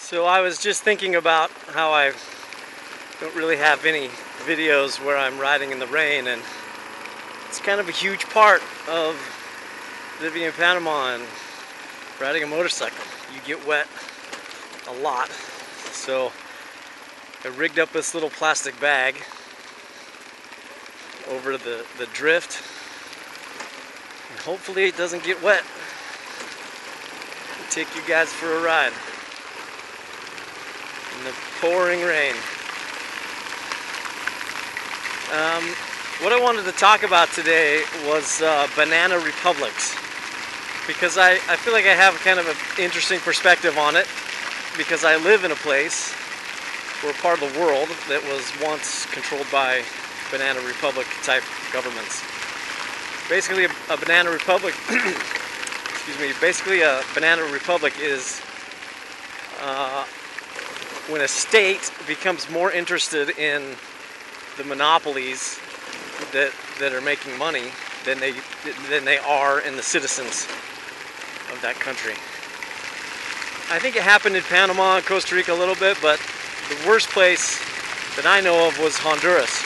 So I was just thinking about how I don't really have any videos where I'm riding in the rain, and it's kind of a huge part of living in Panama and riding a motorcycle. You get wet a lot. So I rigged up this little plastic bag over the drift, and hopefully it doesn't get wet. I'll take you guys for a ride in the pouring rain. What I wanted to talk about today was banana republics, because I feel like I have kind of an interesting perspective on it, because I live in a place or a part of the world that was once controlled by banana republic type governments. Basically a banana republic excuse me, basically a banana republic is when a state becomes more interested in the monopolies that are making money than they are in the citizens of that country. I think it happened in Panama and Costa Rica a little bit, but the worst place that I know of was Honduras.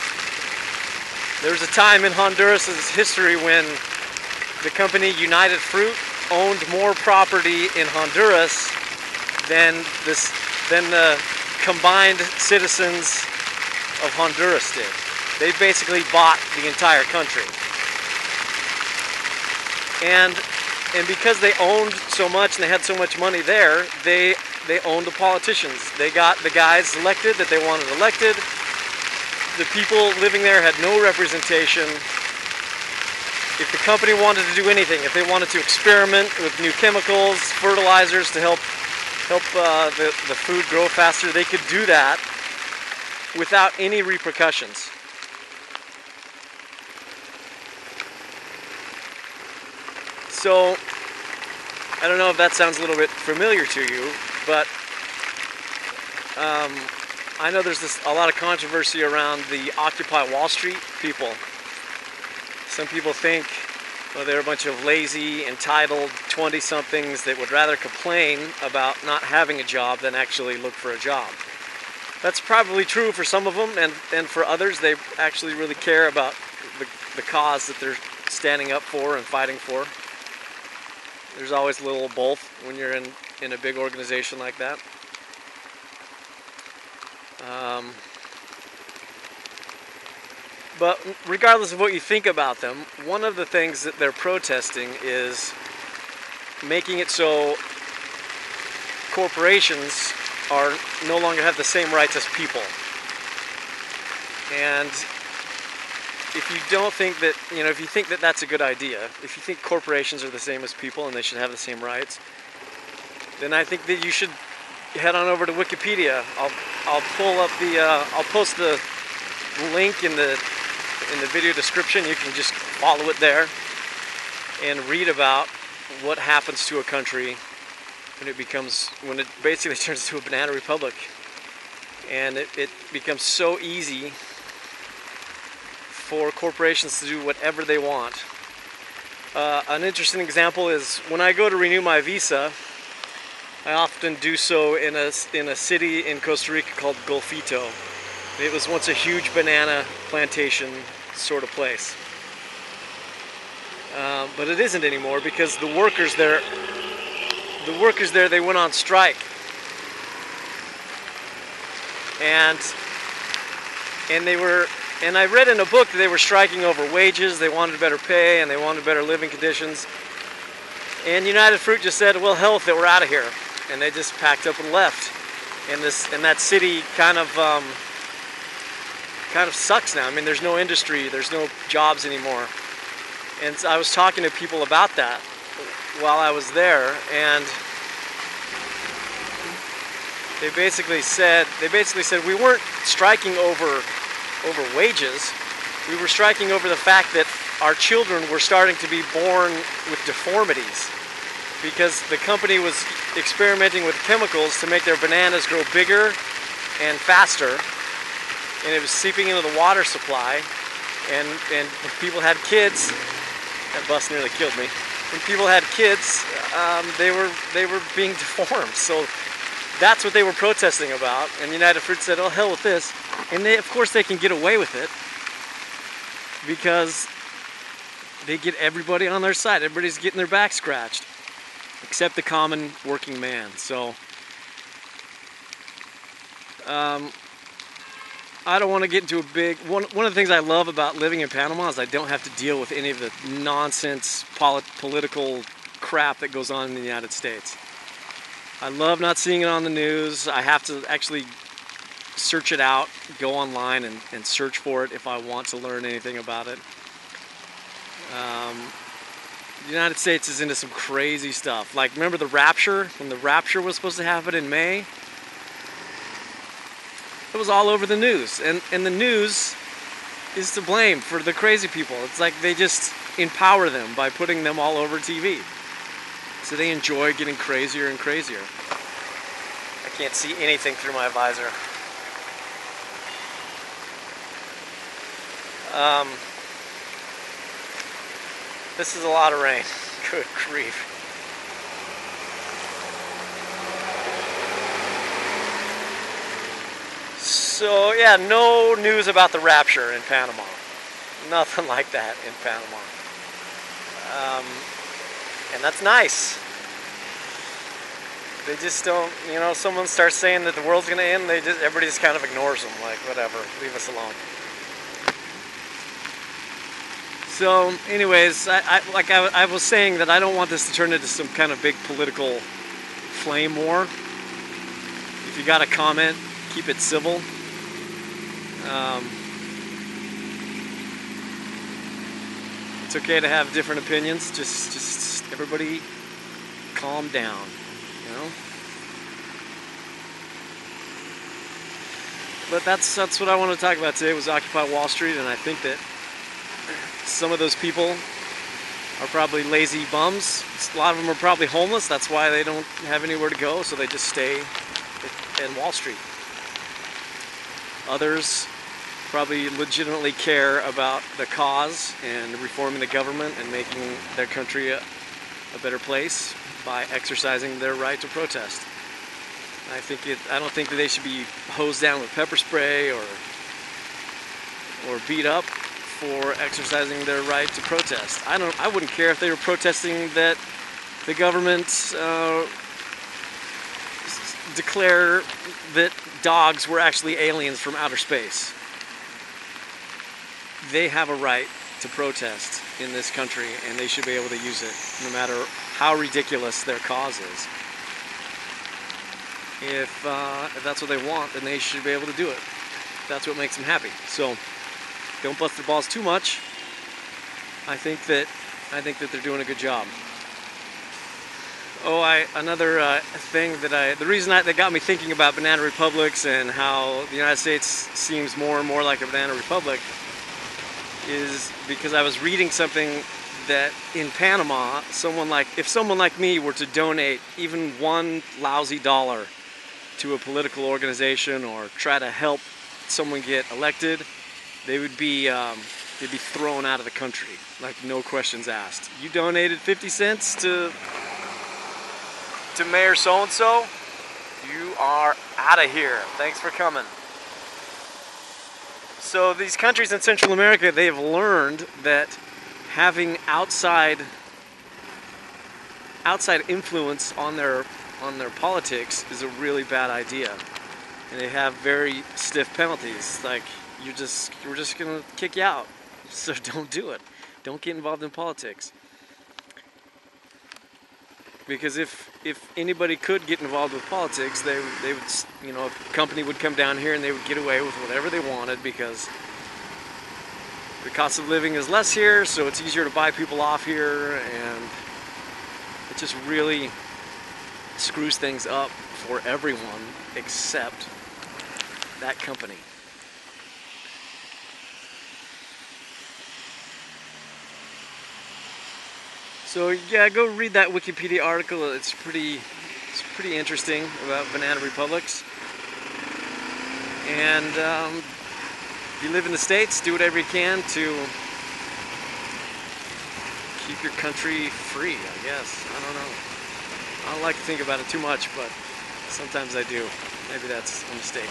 There was a time in Honduras' history when the company United Fruit owned more property in Honduras than the combined citizens of Honduras did. They basically bought the entire country. And because they owned so much and they had so much money there, they owned the politicians. They got the guys elected that they wanted elected. The people living there had no representation. If the company wanted to do anything, if they wanted to experiment with new chemicals, fertilizers to help the food grow faster, they could do that without any repercussions. So, I don't know if that sounds a little bit familiar to you, but I know there's a lot of controversy around the Occupy Wall Street people. Some people think, well, they're a bunch of lazy, entitled 20-somethings that would rather complain about not having a job than actually look for a job. That's probably true for some of them, and for others, they actually really care about the cause that they're standing up for and fighting for. There's always a little of both when you're in a big organization like that. But regardless of what you think about them, one of the things that they're protesting is making it so corporations are no longer have the same rights as people. And if you don't think that, if you think that that's a good idea, if you think corporations are the same as people and they should have the same rights, then I think that you should head on over to Wikipedia. I'll pull up I'll post the link in the video description. You can just follow it there and read about what happens to a country when it basically turns into a banana republic, and it becomes so easy for corporations to do whatever they want. An interesting example is when I go to renew my visa, I often do so in a city in Costa Rica called Golfito. It was once a huge banana plantation sort of place. But it isn't anymore because the workers there, they went on strike. And I read in a book that they were striking over wages, they wanted better pay, and they wanted better living conditions. And United Fruit just said, well, hell with it, we're out of here. And they just packed up and left. And that city kind of sucks now. I mean, there's no industry, there's no jobs anymore. And I was talking to people about that while I was there, and they basically said we weren't striking over wages. We were striking over the fact that our children were starting to be born with deformities because the company was experimenting with chemicals to make their bananas grow bigger and faster, and it was seeping into the water supply, and when people had kids, that bus nearly killed me. When people had kids, they were being deformed. So That's what they were protesting about, and United Fruit said, oh, hell with this. And they, of course, they can get away with it because they get everybody on their side. Everybody's getting their back scratched, except the common working man. So, I don't want to get into a big... One of the things I love about living in Panama is I don't have to deal with any of the nonsense political crap that goes on in the United States. I love not seeing it on the news. I have to actually search it out, go online and search for it if I want to learn anything about it. The United States is into some crazy stuff. Like, remember the rapture? When the rapture was supposed to happen in May? It was all over the news. And the news is to blame for the crazy people. It's like they just empower them by putting them all over TV. So they enjoy getting crazier and crazier. I can't see anything through my visor. This is a lot of rain. Good grief. So yeah, no news about the rapture in Panama. Nothing like that in Panama. And that's nice. They just don't, you know, someone starts saying that the world's gonna end, everybody just kind of ignores them, like, whatever, leave us alone. So, anyways, I was saying that I don't want this to turn into some kind of big political flame war. If you got a comment, keep it civil. It's okay to have different opinions. Just everybody calm down, you know. But that's what I want to talk about today. Was Occupy Wall Street, and I think that some of those people are probably lazy bums. A lot of them are probably homeless. That's why they don't have anywhere to go, so they just stay in Wall Street. Others probably legitimately care about the cause and reforming the government and making their country a better place by exercising their right to protest. I don't think that they should be hosed down with pepper spray or beat up for exercising their right to protest. I wouldn't care if they were protesting that the government declare that dogs were actually aliens from outer space. They have a right to protest in this country, and they should be able to use it, no matter how ridiculous their cause is. If that's what they want, then they should be able to do it. That's what makes them happy. So don't bust their balls too much. I think that they're doing a good job. Oh, another thing the reason that got me thinking about banana republics and how the United States seems more and more like a banana republic is because I was reading something that in Panama, if someone like me were to donate even one lousy dollar to a political organization or try to help someone get elected, they'd be thrown out of the country, like no questions asked. You donated 50 cents to Mayor so-and-so, you are out of here. Thanks for coming. So these countries in Central America, they've learned that having outside influence on their politics is a really bad idea. And they have very stiff penalties, like we're just gonna kick you out. So don't do it. Don't get involved in politics. Because if anybody could get involved with politics, they would, you know, a company would come down here and they would get away with whatever they wanted because the cost of living is less here, so it's easier to buy people off here, and it just really screws things up for everyone except that company. So yeah, go read that Wikipedia article. It's pretty interesting about banana republics. And if you live in the States, do whatever you can to keep your country free, I guess. I don't know. I don't like to think about it too much, but Sometimes I do. Maybe that's a mistake.